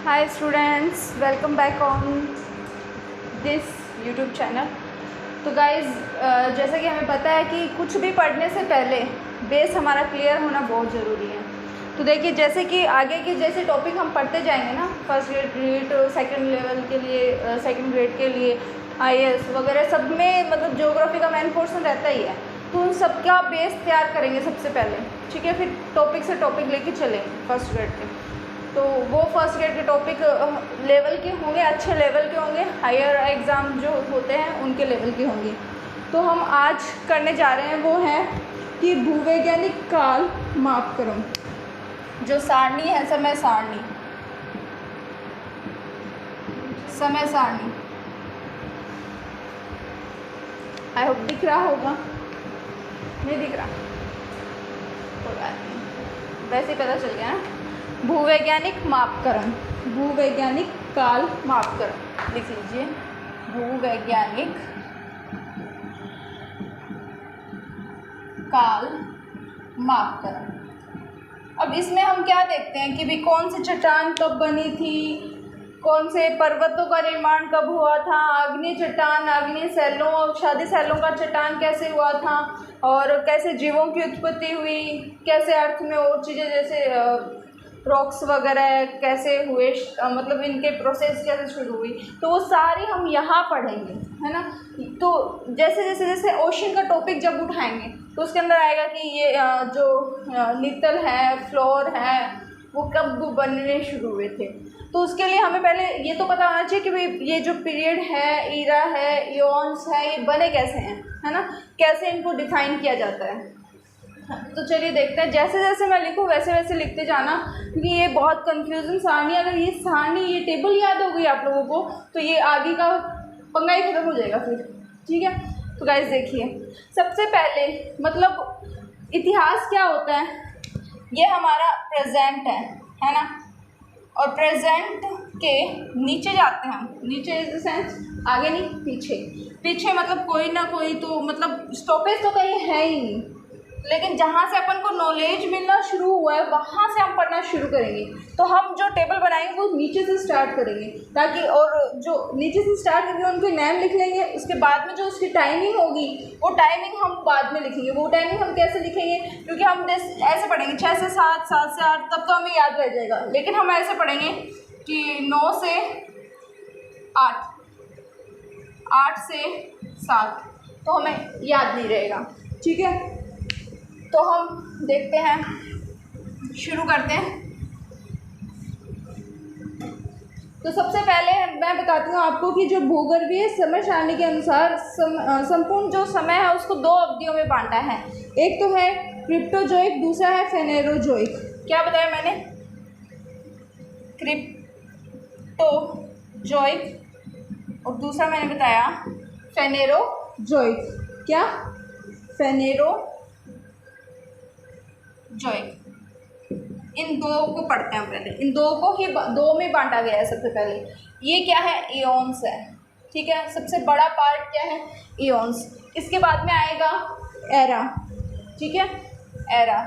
Hi students, welcome back on this YouTube channel. तो guys जैसा कि हमें पता है कि कुछ भी पढ़ने से पहले बेस हमारा क्लियर होना बहुत ज़रूरी है। तो देखिए जैसे कि आगे के जैसे टॉपिक हम पढ़ते जाएंगे ना, फर्स्ट ग्रेड सेकंड लेवल के लिए सेकंड ग्रेड के लिए IAS वगैरह सब में मतलब ज्योग्राफी का मेन पोर्शन रहता ही है। तो उन सब का बेस तैयार करेंगे सबसे पहले, ठीक है। फिर टॉपिक से टॉपिक लेके चलेंगे फर्स्ट ग्रेड के। तो वो फर्स्ट ग्रेड के टॉपिक लेवल के होंगे, अच्छे लेवल के होंगे, हायर एग्ज़ाम जो होते हैं उनके लेवल के होंगे। तो हम आज करने जा रहे हैं वो है कि भूवैज्ञानिक काल मापक्रम, जो सारणी है समय सारणी आई होप दिख रहा होगा, नहीं दिख रहा कोई बात नहीं, वैसे ही पता चल गया ना। भूवैज्ञानिक मापक्रम, भूवैज्ञानिक काल मापक्रम लिख लीजिए, भूवैज्ञानिक काल मापक्रम। अब इसमें हम क्या देखते हैं कि भी कौन सी चट्टान कब बनी थी, कौन से पर्वतों का निर्माण कब हुआ था, आग्नेय चट्टान, आग्नेय सैलों और क्षारीय सैलों का चट्टान कैसे हुआ था, और कैसे जीवों की उत्पत्ति हुई, कैसे अर्थ में और चीज़ें जैसे रॉक्स वगैरह कैसे हुए, मतलब इनके प्रोसेस कैसे शुरू हुई, तो वो सारी हम यहाँ पढ़ेंगे, है ना। तो जैसे जैसे जैसे ओशन का टॉपिक जब उठाएंगे तो उसके अंदर आएगा कि ये जो नितल है, फ्लोर है, वो कब बनने शुरू हुए थे। तो उसके लिए हमें पहले ये तो पता होना चाहिए कि भाई ये जो पीरियड है, ईरा है, इयॉन्स है, ये बने कैसे हैं, है ना, कैसे इनको डिफाइन किया जाता है। तो चलिए देखते हैं, जैसे जैसे मैं लिखूँ वैसे वैसे लिखते जाना, क्योंकि ये बहुत कंफ्यूजन सारणी, अगर ये सारणी ये टेबल याद हो गई आप लोगों को तो ये आगे का पंगा ही खत्म हो जाएगा फिर, ठीक है। तो गाइस देखिए, सबसे पहले मतलब इतिहास क्या होता है, ये हमारा प्रेजेंट है ना, और प्रेजेंट के नीचे जाते हैं हम, नीचे इन द सेंस आगे नहीं पीछे, पीछे मतलब कोई ना कोई तो मतलब स्टॉपेज तो कहीं है ही नहीं, लेकिन जहाँ से अपन को नॉलेज मिलना शुरू हुआ है वहाँ से हम पढ़ना शुरू करेंगे। तो हम जो टेबल बनाएंगे वो नीचे से स्टार्ट करेंगे, ताकि और जो नीचे से स्टार्ट करके उनके नेम लिख लेंगे, उसके बाद में जो उसकी टाइमिंग होगी वो टाइमिंग हम बाद में लिखेंगे। वो टाइमिंग हम कैसे लिखेंगे, क्योंकि हम ऐसे पढ़ेंगे 6 से 7, 7 से 8, तब तो हमें याद रह जाएगा, लेकिन हम ऐसे पढ़ेंगे कि 9 से 8, 8 से 7, तो हमें याद नहीं रहेगा, ठीक है। तो हम देखते हैं, शुरू करते हैं। तो सबसे पहले मैं बताती हूँ आपको कि जो भूगर्भीय समय सारणी के अनुसार संपूर्ण जो समय है उसको 2 अवधियों में बांटा है। एक तो है क्रिप्टोजोइक, दूसरा है फेनेरोजोइक। क्या बताया मैंने, क्रिप्टोजोइक और दूसरा मैंने बताया फेनेरोजोइक। क्या, फेनेरोजोइक। इन 2 को पढ़ते हैं पहले, इन 2 को ही 2 में बांटा गया है सबसे पहले। ये क्या है, इयॉन्स है, ठीक है, सबसे बड़ा पार्ट क्या है, इयॉन्स। इसके बाद में आएगा एरा, ठीक है, एरा।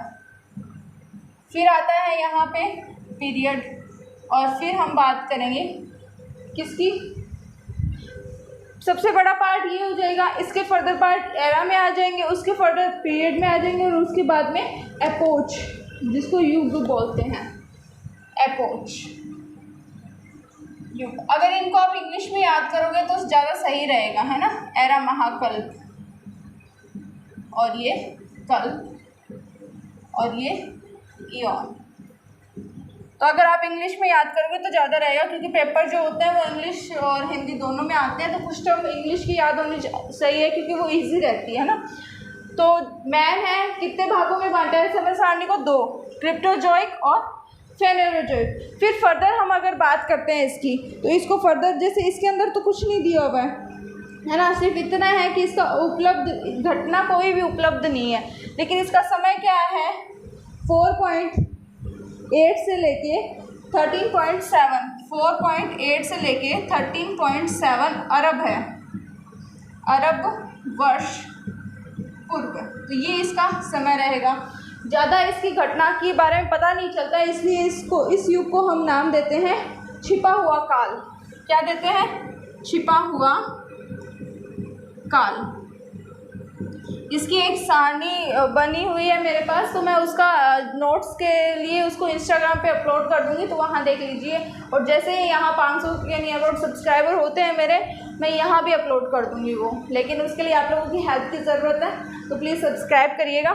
फिर आता है यहाँ पे पीरियड, और फिर हम बात करेंगे किसकी, सबसे बड़ा पार्ट ये हो जाएगा, इसके फर्दर पार्ट एरा में आ जाएंगे, उसके फर्दर पीरियड में आ जाएंगे, और उसके बाद में एपोच, जिसको युग बोलते हैं, एपोच युग। अगर इनको आप इंग्लिश में याद करोगे तो ज़्यादा सही रहेगा, है ना। एरा महाकल्प, और ये कल्प, और ये इयॉन। तो अगर आप इंग्लिश में याद करोगे तो ज़्यादा रहेगा, क्योंकि पेपर जो होते हैं वो इंग्लिश और हिंदी दोनों में आते हैं, तो कुछ टर्म इंग्लिश की याद होनी सही है, क्योंकि वो इजी रहती है ना। तो मैन है, कितने भागों में बांटा है समय सारणी को, 2, क्रिप्टोजोइक और फेनेरोजोइक। फिर फर्दर हम अगर बात करते हैं इसकी, तो इसको फर्दर जैसे इसके अंदर तो कुछ नहीं दिया हुआ है ना, सिर्फ इतना है कि इसका उपलब्ध घटना कोई भी उपलब्ध नहीं है, लेकिन इसका समय क्या है, 4.8 से लेके 13.7, 4.8 से लेके 13.7 अरब है, अरब वर्ष पूर्व। तो ये इसका समय रहेगा। ज़्यादा इसकी घटना के बारे में पता नहीं चलता, इसलिए इस युग को हम नाम देते हैं छिपा हुआ काल, क्या देते हैं? छिपा हुआ काल। इसकी एक सारणी बनी हुई है मेरे पास, तो मैं उसका नोट्स के लिए उसको इंस्टाग्राम पे अपलोड कर दूँगी, तो वहाँ देख लीजिए। और जैसे ही यहाँ 500 के नियर अबाउट सब्सक्राइबर होते हैं मेरे, मैं यहाँ भी अपलोड कर दूँगी वो, लेकिन उसके लिए आप लोगों की हेल्प की ज़रूरत है, तो प्लीज़ सब्सक्राइब करिएगा।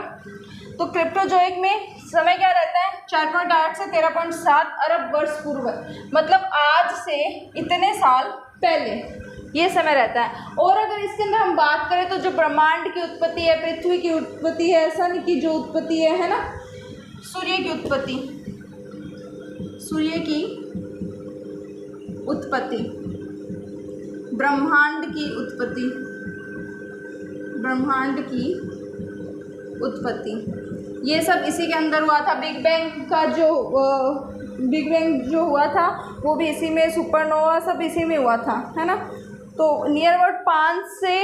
तो क्रिप्टोजोइक में समय क्या रहता है? 4.8 से 13.7 अरब वर्ष पूर्व, मतलब आज से इतने साल पहले ये समय रहता है। और अगर इसके अंदर हम बात करें तो जो ब्रह्मांड की उत्पत्ति है, पृथ्वी की उत्पत्ति है, सन की जो उत्पत्ति है ना, सूर्य की उत्पत्ति, सूर्य की उत्पत्ति, ब्रह्मांड की उत्पत्ति, ब्रह्मांड की उत्पत्ति, ये सब इसी के अंदर हुआ था। बिग बैंग का बिग बैंग जो हुआ था वो भी इसी में, सुपरनोवा सब इसी में हुआ था, है ना। तो नियर अबाउट 5 से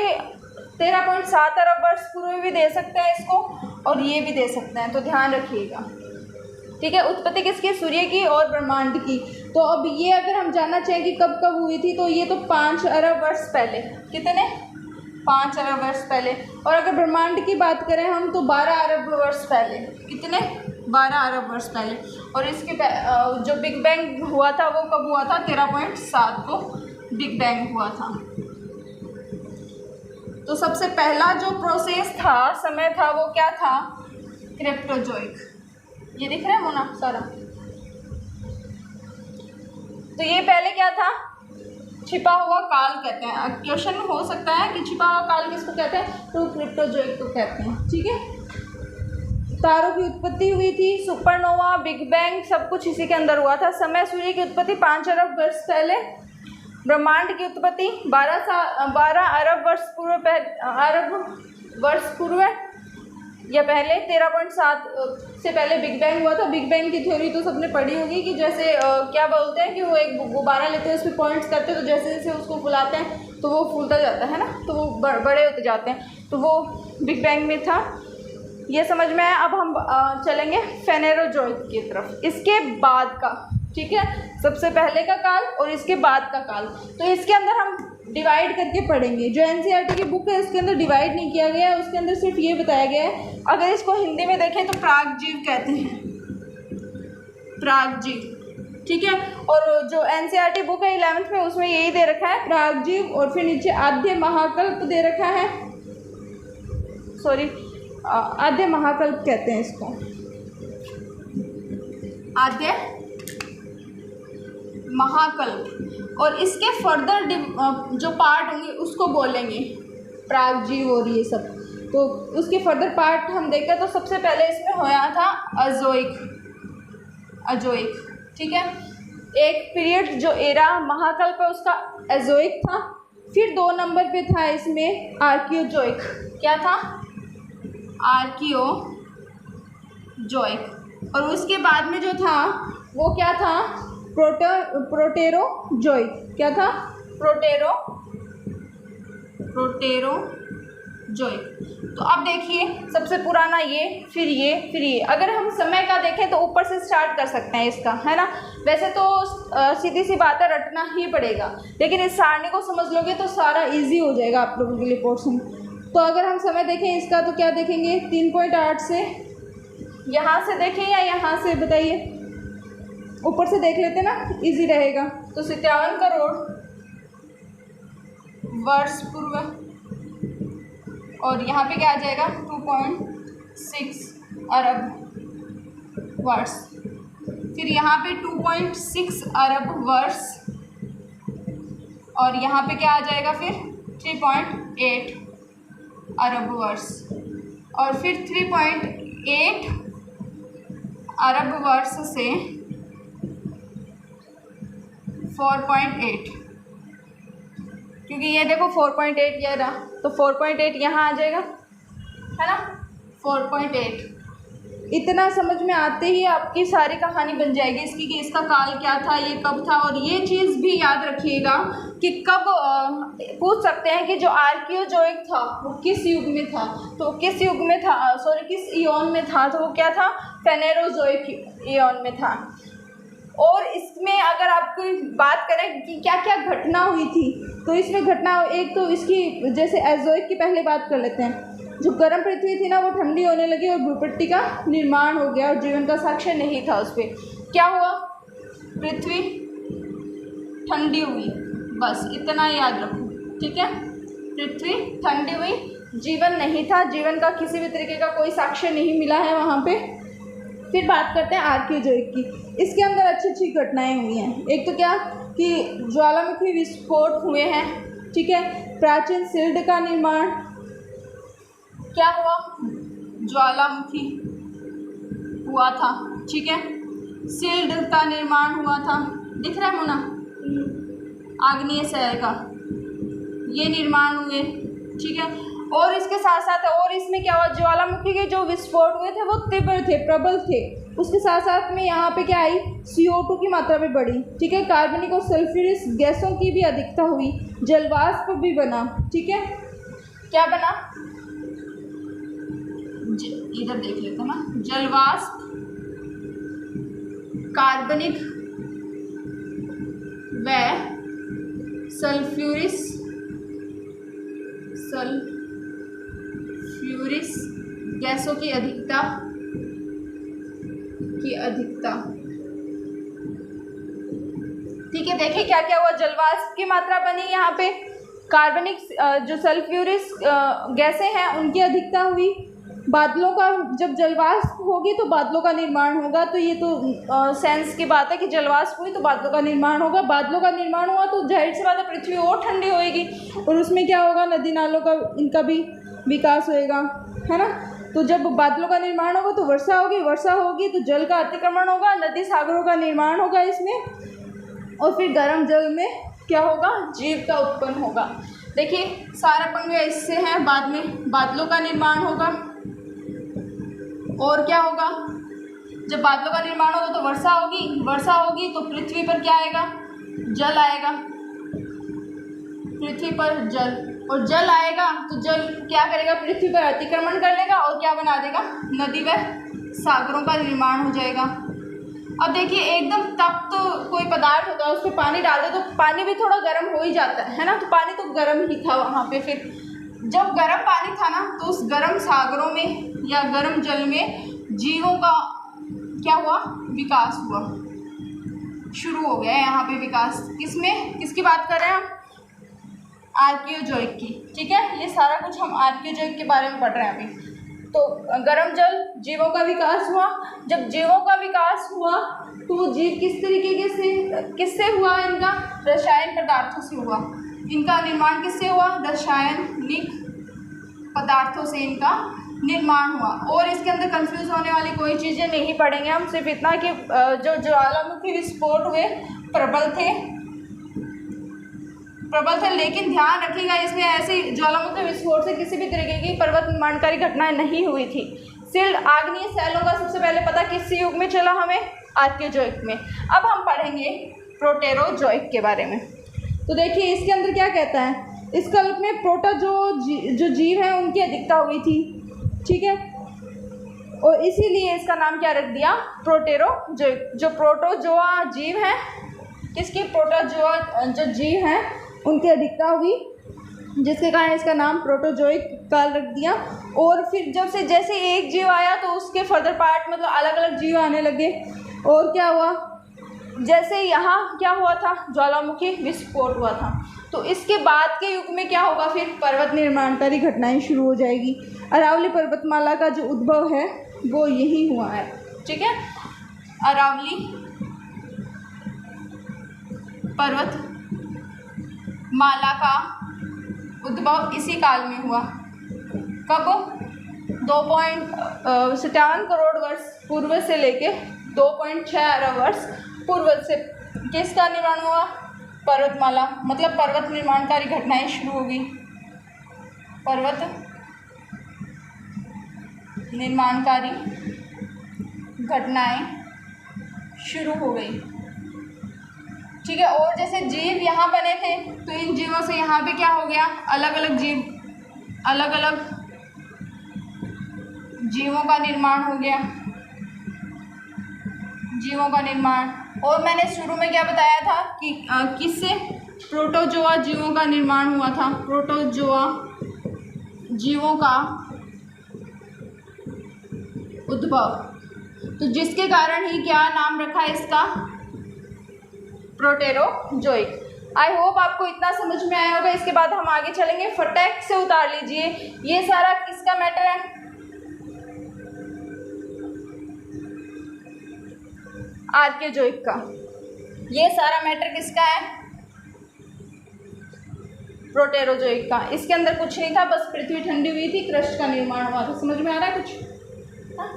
13.7 अरब वर्ष पूर्व भी दे सकते हैं इसको, और ये भी दे सकते हैं, तो ध्यान रखिएगा, ठीक है। उत्पत्ति किसकी? सूर्य की और ब्रह्मांड की। तो अब ये अगर हम जानना चाहें कि कब कब हुई थी, तो ये तो 5 अरब वर्ष पहले। कितने? 5 अरब वर्ष पहले। और अगर ब्रह्मांड की बात करें हम, तो 12 अरब वर्ष पहले। कितने? 12 अरब वर्ष पहले। और इसके जो बिग बैंग हुआ था वो कब हुआ था? 13.7 को बिग बैंग हुआ था। तो सबसे पहला जो प्रोसेस था, समय था, वो क्या था? क्रिप्टोजोइक। ये दिख रहा है मोना सारा? तो ये पहले क्या था? छिपा हुआ काल कहते हैं। क्वेश्चन हो सकता है कि छिपा हुआ काल किसको कहते हैं? तो क्रिप्टोजोइक को कहते हैं, ठीक है। तारों की उत्पत्ति हुई थी, सुपरनोवा, बिग बैंग, सब कुछ इसी के अंदर हुआ था। समय सूर्य की उत्पत्ति 5 अरब वर्ष पहले, ब्रह्मांड की उत्पत्ति 12 अरब वर्ष पूर्व या पहले, 13.7 से पहले बिग बैंग हुआ था। बिग बैंग की थ्योरी तो सबने पढ़ी होगी कि जैसे क्या बोलते हैं कि वो एक गुब्बारा लेते हैं, उस पर पॉइंट्स करते हैं, तो जैसे जैसे उसको फुलाते हैं तो वो फूलता जाता है ना, तो वो बड़े होते जाते हैं, तो वो बिग बैंग में था। ये समझ में आया। अब हम चलेंगे फेनेरोजोइक की तरफ, इसके बाद का, ठीक है। सबसे पहले का काल और इसके बाद का काल। तो इसके अंदर हम डिवाइड करके पढ़ेंगे। जो एनसीईआरटी की बुक है इसके अंदर डिवाइड नहीं किया गया है, उसके अंदर सिर्फ ये बताया गया है। अगर इसको हिंदी में देखें तो प्रागजीव कहते हैं, प्रागजीव, ठीक है। और जो एनसीईआरटी बुक है 11th में, उसमें यही दे रखा है प्रागजीव, और फिर नीचे आद्य महाकल्प दे रखा है, सॉरी आद्य महाकल्प कहते हैं इसको, आद्य महाकल्प। और इसके फर्दर जो पार्ट होंगे उसको बोलेंगे प्रागजीव और ये सब। तो उसके फर्दर पार्ट हम देखें तो सबसे पहले इसमें होया था अजोइक, ठीक है। एक पीरियड जो एरा महाकल्प है उसका एजोइक था। फिर 2 नंबर पे था इसमें आर्कियोजोइक। क्या था? आर्कियोजोइक। और उसके बाद में जो था वो क्या था? प्रोटेरोजोइक। क्या था? प्रोटेरोजोइक। तो अब देखिए, सबसे पुराना ये, फिर ये, फिर ये। अगर हम समय का देखें तो ऊपर से स्टार्ट कर सकते हैं इसका, है ना। वैसे तो सीधी सी बात है, रटना ही पड़ेगा, लेकिन इस सारणी को समझ लोगे तो सारा इजी हो जाएगा आप लोगों के लिए पोर्शन। तो अगर हम समय देखें इसका तो क्या देखेंगे? 3.8 से, यहाँ से देखें या यहाँ से, बताइए। ऊपर से देख लेते ना, इजी रहेगा। तो 57 करोड़ वर्ष पूर्व, और यहाँ पे क्या आ जाएगा? 2.6 अरब वर्ष। फिर यहाँ पे 2.6 अरब वर्ष, और यहाँ पे क्या आ जाएगा? फिर 3.8 अरब वर्ष, और फिर 3.8 अरब वर्ष से 4.8, क्योंकि ये देखो 4.8 ये रहा, तो 4.8 यहाँ आ जाएगा, है ना। 4.8 इतना समझ में आते ही आपकी सारी कहानी बन जाएगी इसकी, कि इसका काल क्या था, ये कब था। और ये चीज़ भी याद रखिएगा कि कब पूछ सकते हैं कि जो आर्कियोजोइक था वो किस युग में था, तो किस युग में था, सॉरी किस ईयन में था, तो वो क्या था? फेनेरोजोइक ईयन में था। और इसमें अगर आपको बात करें कि क्या क्या घटना हुई थी, तो इसमें घटना एक तो इसकी जैसे एज़ोइक की पहले बात कर लेते हैं। जो गर्म पृथ्वी थी ना वो ठंडी होने लगी और भूपट्टी का निर्माण हो गया और जीवन का साक्ष्य नहीं था उस पर। क्या हुआ? पृथ्वी ठंडी हुई, बस इतना याद रखो, ठीक है। पृथ्वी ठंडी हुई, जीवन नहीं था, जीवन का किसी भी तरीके का कोई साक्ष्य नहीं मिला है वहाँ पे। फिर बात करते हैं आर्कियोजोइक की। इसके अंदर अच्छी अच्छी घटनाएं हुई हैं। एक तो क्या कि ज्वालामुखी विस्फोट हुए हैं, ठीक है। प्राचीन सिल्ड का निर्माण, क्या हुआ? ज्वालामुखी हुआ था, ठीक है। सिल्ड का निर्माण हुआ था, दिख रहा है मोना? आग्नेय सैल का ये निर्माण हुए, ठीक है। और इसके साथ साथ और इसमें क्या हुआ? ज्वालामुखी के जो विस्फोट हुए थे वो तीव्र थे, प्रबल थे। उसके साथ साथ में यहाँ पे क्या आई? CO2 की मात्रा भी बढ़ी, ठीक है। कार्बनिक और सल्फ्यूरिक गैसों की भी अधिकता हुई, जलवाष्प भी बना, ठीक है। क्या बना? इधर देख लेते हैं ना, जलवाष्प, कार्बनिक व सल्फ्यूरिक गैसों की अधिकता ठीक है। देखिए क्या क्या हुआ? जलवाष्प की मात्रा बनी, यहाँ पे कार्बनिक जो सल्फ्यूरिक गैसें हैं उनकी अधिकता हुई। बादलों का, जब जलवाष्प होगी तो बादलों का निर्माण होगा, तो ये तो सेंस की बात है कि जलवाष्प हुई तो बादलों का निर्माण होगा। बादलों का निर्माण हुआ तो जाहिर सी बात है पृथ्वी और ठंडी होएगी और उसमें क्या होगा? नदी नालों का इनका भी विकास होएगा, है ना। तो जब बादलों का निर्माण होगा तो वर्षा होगी तो जल का अतिक्रमण होगा, नदी सागरों का निर्माण होगा इसमें, और फिर गर्म जल में क्या होगा? जीव का उत्पन्न होगा। देखिए सारा पंक्तियाँ इससे हैं। बाद में बादलों का निर्माण होगा और क्या होगा? जब बादलों का निर्माण होगा तो वर्षा होगी तो पृथ्वी पर क्या आएगा? जल आएगा, पृथ्वी पर जल, और जल आएगा तो जल क्या करेगा? पृथ्वी पर अतिक्रमण कर लेगा और क्या बना देगा? नदी व सागरों का निर्माण हो जाएगा। अब देखिए एकदम तप्त तो कोई पदार्थ होता है, उस पर पानी डाल दे तो पानी भी थोड़ा गर्म हो ही जाता है ना। तो पानी तो गर्म ही था वहाँ पे। फिर जब गर्म पानी था ना तो उस गर्म सागरों में या गर्म जल में जीवों का क्या हुआ? विकास हुआ, शुरू हो गया है यहाँ पे विकास। किसकी बात कर रहे हैं हम? आर्कियोजोइक की, ठीक है। ये सारा कुछ हम आर्कियोजोइक के बारे में पढ़ रहे हैं अभी। तो गर्म जल, जीवों का विकास हुआ। जब जीवों का विकास हुआ तो वो जीव किस तरीके से, किससे हुआ? इनका रसायन पदार्थों से हुआ। इनका निर्माण किससे हुआ? रासायनिक पदार्थों से इनका निर्माण हुआ। और इसके अंदर कंफ्यूज होने वाली कोई चीज़ें नहीं पढ़ेंगे हम, सिर्फ इतना कि जो ज्वालामुखी विस्फोट हुए प्रबल थे, लेकिन ध्यान रखिएगा इसमें ऐसे ज्वालामुखी विस्फोट से किसी भी तरीके की पर्वत निर्माणकारी घटनाएं नहीं हुई थी। सिल्ड आग्नेय सैलों का सबसे पहले पता किस युग में चला? हमें आर्कियोजोइक में। अब हम पढ़ेंगे प्रोटेरोजोइक के बारे में। तो देखिए इसके अंदर क्या कहता है? इस कल्प में प्रोटा जो जीव हैं उनकी अधिकता हुई थी, ठीक है। और इसीलिए इसका नाम क्या रख दिया? प्रोटेरोजोइक। जो प्रोटोजोआ जीव हैं, किसकी? प्रोटोजोआ जो जीव हैं उनकी अधिकता हुई, जिसके कारण इसका नाम प्रोटोजोइक काल रख दिया। और फिर जैसे एक जीव आया तो उसके फर्दर पार्ट मतलब अलग अलग जीव आने लगे। और क्या हुआ? जैसे यहाँ क्या हुआ था? ज्वालामुखी विस्फोट हुआ था। तो इसके बाद के युग में क्या होगा? फिर पर्वत निर्माणकारी घटनाएं शुरू हो जाएगी। अरावली पर्वतमाला का जो उद्भव है वो यही हुआ है, ठीक है। अरावली पर्वतमाला का उद्भव इसी काल में हुआ। कब? 2.57 करोड़ वर्ष पूर्व से लेके 2.6 अरब वर्ष पूर्व से किसका निर्माण हुआ? पर्वतमाला, मतलब पर्वत निर्माणकारी घटनाएं शुरू हो गई। पर्वत निर्माणकारी घटनाएं शुरू हो गई, ठीक है। और जैसे जीव यहाँ बने थे तो इन जीवों से यहाँ पे क्या हो गया? अलग अलग जीवों का निर्माण हो गया। जीवों का निर्माण। और मैंने शुरू में क्या बताया था कि किससे, प्रोटोजोआ जीवों का निर्माण हुआ था, प्रोटोजोआ जीवों का उद्भव। तो जिसके कारण ही क्या नाम रखा है इसका, प्रोटेरोजोइक। आई होप आपको इतना समझ में आया होगा। इसके बाद हम आगे चलेंगे, फटाक से उतार लीजिए। ये सारा किसका मैटर है, आर्कियोजोइक का। ये सारा मैटर किसका है, प्रोटेरोजोइक का। इसके अंदर कुछ नहीं था, बस पृथ्वी ठंडी हुई थी, क्रस्ट का निर्माण हुआ था। समझ में आ रहा है कुछ? हाँ?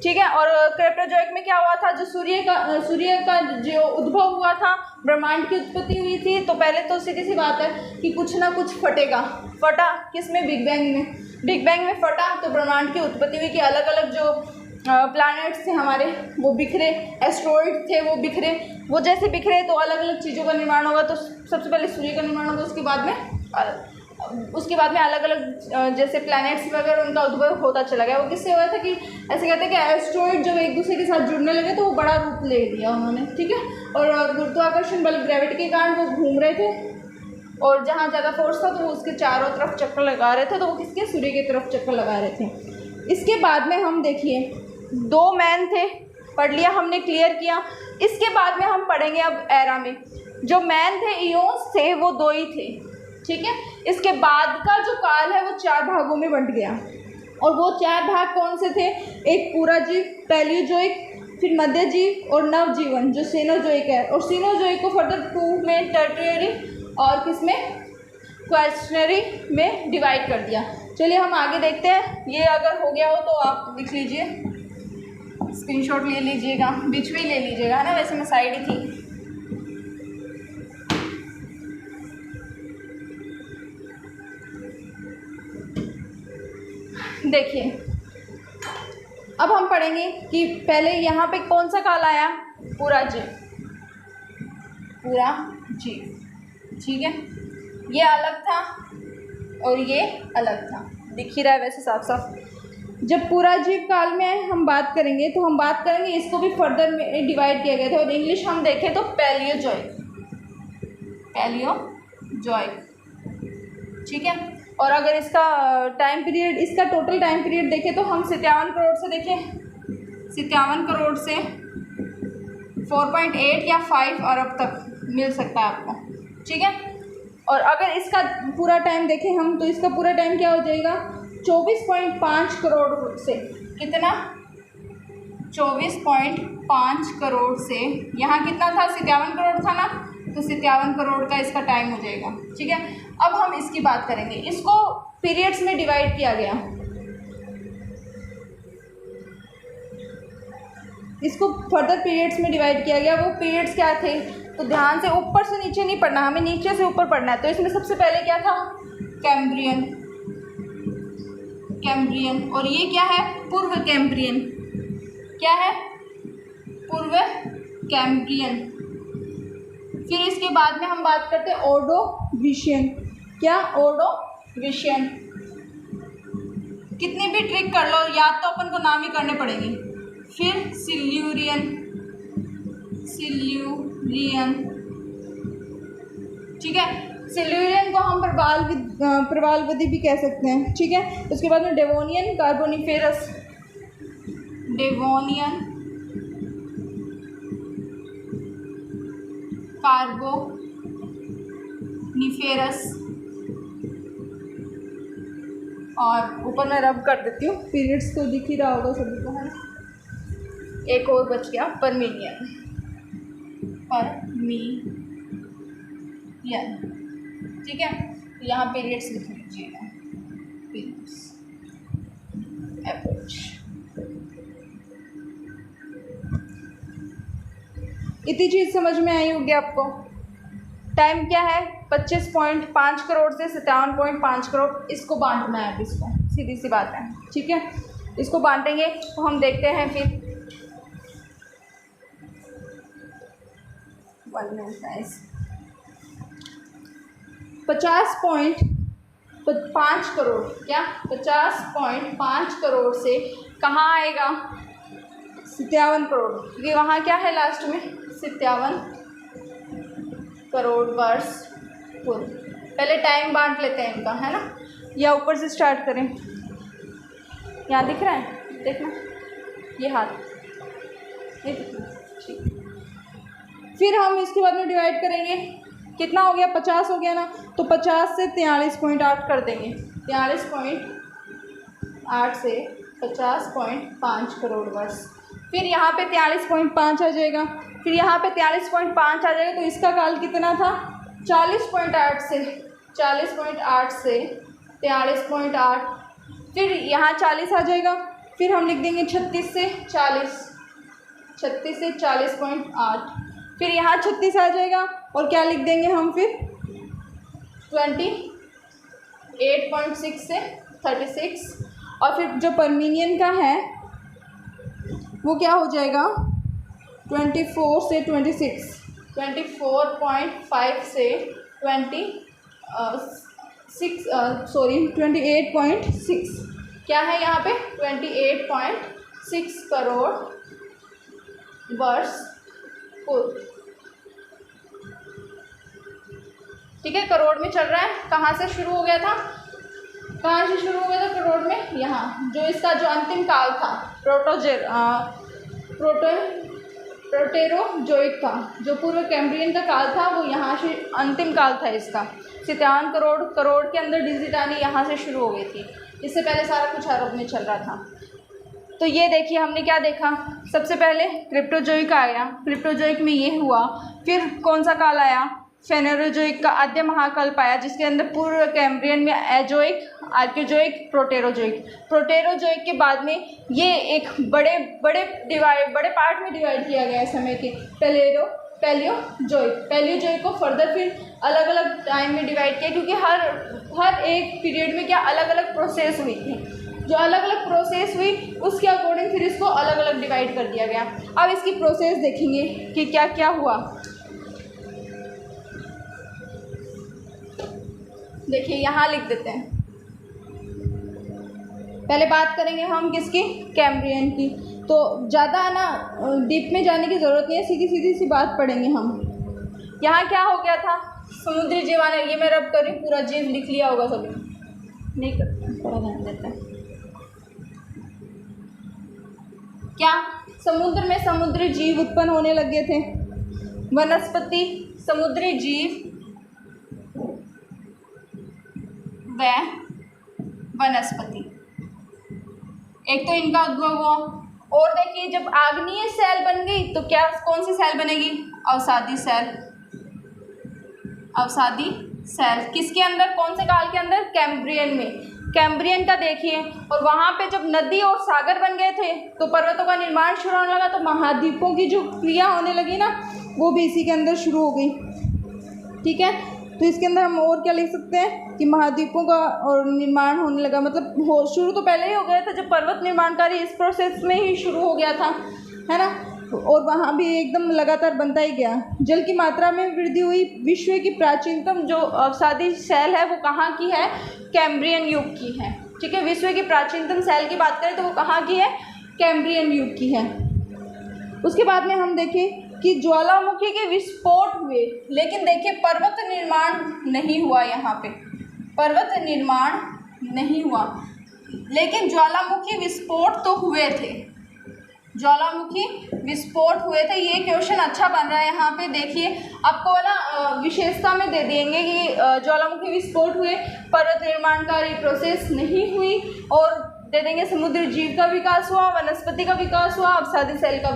ठीक है। और क्रिप्टोजोइक में क्या हुआ था, जो सूर्य का जो उद्भव हुआ था, ब्रह्मांड की उत्पत्ति हुई थी। तो पहले तो सीधी सी बात है कि कुछ ना कुछ फटेगा। फटा किसमें, बिग बैंग में। बिग बैंग में फटा तो ब्रह्मांड की उत्पत्ति हुई कि अलग अलग जो प्लैनेट्स थे हमारे वो बिखरे, एस्ट्रॉइड थे वो बिखरे। वो जैसे बिखरे तो अलग अलग चीज़ों का निर्माण होगा। तो सबसे पहले सूर्य का निर्माण होगा, उसके बाद में अलग अलग जैसे प्लैनेट्स वगैरह उनका उद्भव होता चला गया। वो किससे हुआ था कि ऐसे कहते हैं कि एस्ट्रॉइड जब एक दूसरे के साथ जुड़ने लगे तो वो बड़ा रूप ले लिया उन्होंने। ठीक है। और गुरुत्वाकर्षण बल, ग्रेविटी के कारण वो घूम रहे थे, और जहाँ ज़्यादा फोर्स था तो वो उसके चारों तरफ चक्कर लगा रहे थे। तो वो किसके, सूर्य की तरफ चक्कर लगा रहे थे। इसके बाद में हम देखिए, दो मैन थे, पढ़ लिया हमने, क्लियर किया। इसके बाद में हम पढ़ेंगे अब एरा में। जो मैन थे, इयोन्स थे, वो दो ही थे। ठीक है। इसके बाद का जो काल है वो 4 भागों में बंट गया। और वो 4 भाग कौन से थे, एक पूरा जीव, पैलियोजोइक, फिर मध्य जीव और नवजीवन जो सीनोजोइक है। और सीनोजोइक को फर्दर 2 में, टर्टियरी और किसमें, क्वेश्चनरी में डिवाइड कर दिया। चलिए हम आगे देखते हैं। ये अगर हो गया हो तो आप लिख लीजिए, स्क्रीनशॉट ले लीजिएगा, बीच में ले लीजिएगा, है ना। वैसे मैं साइड ही थी। देखिए अब हम पढ़ेंगे कि पहले यहाँ पे कौन सा काल आया, पूरा जीव, पूरा जीव। ठीक है। ये अलग था और ये अलग था, दिख ही रहा है वैसे साफ साफ। जब पूरा जीव काल में हम बात करेंगे तो हम बात करेंगे, इसको भी फर्दर में डिवाइड किया गया था। और इंग्लिश हम देखें तो पैलियोजोइक, पैलियोजोइक। ठीक है। और अगर इसका टाइम पीरियड, इसका टोटल टाइम पीरियड देखें तो हम 57 करोड़ से, देखें 57 करोड़ से 4.8 या 5 अरब तक मिल सकता है आपको। ठीक है। और अगर इसका पूरा टाइम देखें हम तो इसका पूरा टाइम क्या हो जाएगा, 24.5 करोड़ से, कितना, 24.5 करोड़ से, यहाँ कितना था, 57 करोड़ था ना, तो 57 करोड़ का इसका टाइम हो जाएगा। ठीक है। अब हम इसकी बात करेंगे। इसको पीरियड्स में डिवाइड किया गया, इसको फर्दर पीरियड्स में डिवाइड किया गया। वो पीरियड्स क्या थे, तो ध्यान से ऊपर से नीचे नहीं पढ़ना, हमें नीचे से ऊपर पढ़ना है। तो इसमें सबसे पहले क्या था, कैम्ब्रियन, कैम्ब्रियन। और ये क्या है, पूर्व कैम्ब्रियन। क्या है, पूर्व कैम्ब्रियन। फिर इसके बाद में हम बात करते हैं ओर्डोविशियन। क्या, ओर्डोविशियन। कितनी भी ट्रिक कर लो, याद तो अपन को नाम ही करने पड़ेंगे। फिर सिल्यूरियन, सिल्यूरियन। ठीक है। सिल्यूरियन को हम प्रवालवधि भी कह सकते हैं। ठीक है। उसके बाद में डेवोनियन, कार्बोनिफेरस, डेवोनियन, कार्बोनिफेरस। और ऊपर मैं रब कर देती हूँ, पीरियड्स तो दिख ही रहा होगा सभी को, है ना। एक और बच गया, परमिलियन, परमिलियन। ठीक है। यहाँ पीरियड्स लिख लीजिएगा, पीरियड्स, एवरेज। इतनी चीज़ समझ में आई होगी आपको। टाइम क्या है, 25.5 करोड़ से 57.5 करोड़। इसको बांटना है, इसको, सीधी सी बात है। ठीक है। इसको बांटेंगे तो हम देखते हैं फिर 50.5 करोड़, क्या 50.5 करोड़ से कहाँ आएगा, 57 करोड़, क्योंकि वहाँ क्या है लास्ट में 57 करोड़ वर्ष पूर्व। पहले टाइम बांट लेते हैं इनका, है ना, या ऊपर से स्टार्ट करें। यहाँ दिख रहा है, देखना ये हाथ, ये ठीक। फिर हम इसके बाद में डिवाइड करेंगे, कितना हो गया 50 हो गया ना, तो 50 से 43.8 कर देंगे। 43.8 से 50.5 करोड़ वर्ष। फिर यहाँ पे 43.5 आ जाएगा, फिर यहाँ पे 43.5 आ जाएगा, तो इसका काल कितना था 40.8 से 43.8, फिर यहाँ 40 आ जाएगा, फिर हम लिख देंगे 36 से 40.8, फिर यहाँ 36 आ जाएगा, और क्या लिख देंगे हम फिर 28.6 से 36, और फिर जो परमीनियन का है वो क्या हो जाएगा 24 से 26, 24.5 से 28.6, क्या है यहाँ पे 28.6 करोड़ वर्ष पूर्व। ठीक है, करोड़ में चल रहा है। कहाँ से शुरू हो गया था, करोड़ में, यहाँ जो इसका जो अंतिम काल था प्रोटेरोजोइक का, जो पूर्व कैम्ब्रियन का काल था, वो यहाँ से अंतिम काल था इसका। 57 करोड़ के अंदर डिजिट आनी यहाँ से शुरू हो गई थी, इससे पहले सारा कुछ अरब में चल रहा था। तो ये देखिए हमने क्या देखा, सबसे पहले क्रिप्टोजोइक आया, क्रिप्टोजोइक में ये हुआ, फिर कौन सा काल आया फेनेरोजोइक का आद्य महाकल्प आया, जिसके अंदर पूर्व कैम्ब्रियन में एजोइक, आर्कियोजोइक, प्रोटेरोजोइक के बाद में ये एक बड़े पार्ट में डिवाइड किया गया है समय के, पैलियोजोइक को फर्दर फिर अलग अलग टाइम में डिवाइड किया, क्योंकि हर एक पीरियड में क्या अलग अलग प्रोसेस हुई थी, जो अलग अलग प्रोसेस हुई उसके अकॉर्डिंग फिर इसको अलग अलग डिवाइड कर दिया गया। अब इसकी प्रोसेस देखेंगे कि क्या क्या हुआ। देखिए यहाँ लिख देते हैं, पहले बात करेंगे हम किसकी, कैम्ब्रियन की। तो ज़्यादा ना डीप में जाने की ज़रूरत नहीं है, सीधी सी बात पढ़ेंगे हम। यहाँ क्या हो गया था, समुद्री जीव आने, ये मैं रब करी पूरा जीव लिख लिया होगा सभी, नहीं करते थोड़ा ध्यान देते हैं। क्या समुद्र में समुद्री जीव उत्पन्न होने लगे थे, वनस्पति, समुद्री जीव व वनस्पति, एक तो इनका उद्भव हुआ। और देखिए जब आग्नेय सेल बन गई तो क्या कौन सी सेल बनेगी, अवसादी सेल, किसके अंदर, कौन से काल के अंदर, कैम्ब्रियन में। कैम्ब्रियन का देखिए, और वहाँ पे जब नदी और सागर बन गए थे तो पर्वतों का निर्माण शुरू होने लगा, तो महाद्वीपों की जो क्रिया होने लगी ना वो भी इसी के अंदर शुरू हो गई। ठीक है, तो इसके अंदर हम और क्या लिख सकते हैं कि महाद्वीपों का और निर्माण होने लगा, मतलब शुरू तो पहले ही हो गया था, जब पर्वत निर्माण कार्य इस प्रोसेस में ही शुरू हो गया था, है ना, और वहाँ भी एकदम लगातार बनता ही गया। जल की मात्रा में वृद्धि हुई। विश्व की प्राचीनतम जो अवसादी सेल है वो कहाँ की है, कैम्ब्रियन युग की है। ठीक है, विश्व की प्राचीनतम सेल की बात करें तो वो कहाँ की है, कैम्ब्रियन युग की है। उसके बाद में हम देखें कि ज्वालामुखी के विस्फोट हुए, लेकिन देखिए पर्वत निर्माण नहीं हुआ, यहाँ पे पर्वत निर्माण नहीं हुआ, लेकिन ज्वालामुखी विस्फोट तो हुए थे, ज्वालामुखी विस्फोट हुए थे। ये क्वेश्चन अच्छा बन रहा है यहाँ पे, देखिए आपको ना विशेषता में दे देंगे कि ज्वालामुखी विस्फोट हुए, पर्वत निर्माणकारी प्रोसेस नहीं हुई, और दे देंगे समुद्री जीव का विकास हुआ, वनस्पति का विकास हुआ, अवसादी सेल का,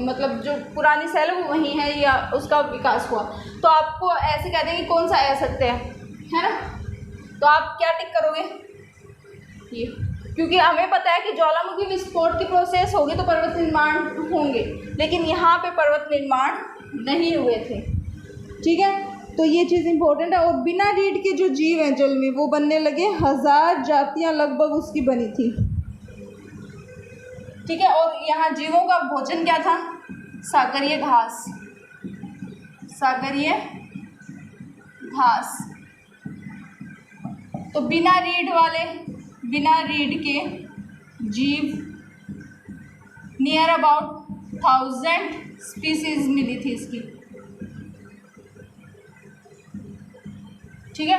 मतलब जो पुरानी सेल है वो वही है या उसका विकास हुआ। तो आपको ऐसे कह देंगे कौन सा आ सकते हैं, है ना, तो आप क्या टिक करोगे ये, क्योंकि हमें पता है कि ज्वालामुखी विस्फोट की प्रोसेस होगी तो पर्वत निर्माण होंगे, लेकिन यहाँ पे पर्वत निर्माण नहीं हुए थे। ठीक है, तो ये चीज़ इंपॉर्टेंट है। और बिना रीढ़ के जो जीव हैं जल में वो बनने लगे, 1000 जातियाँ लगभग उसकी बनी थी। ठीक है, और यहाँ जीवों का भोजन क्या था, सागरीय घास, सागरीय घास। तो बिना रीढ़ के जीव नियर अबाउट 1000 स्पीसीज मिली थी इसकी। ठीक है,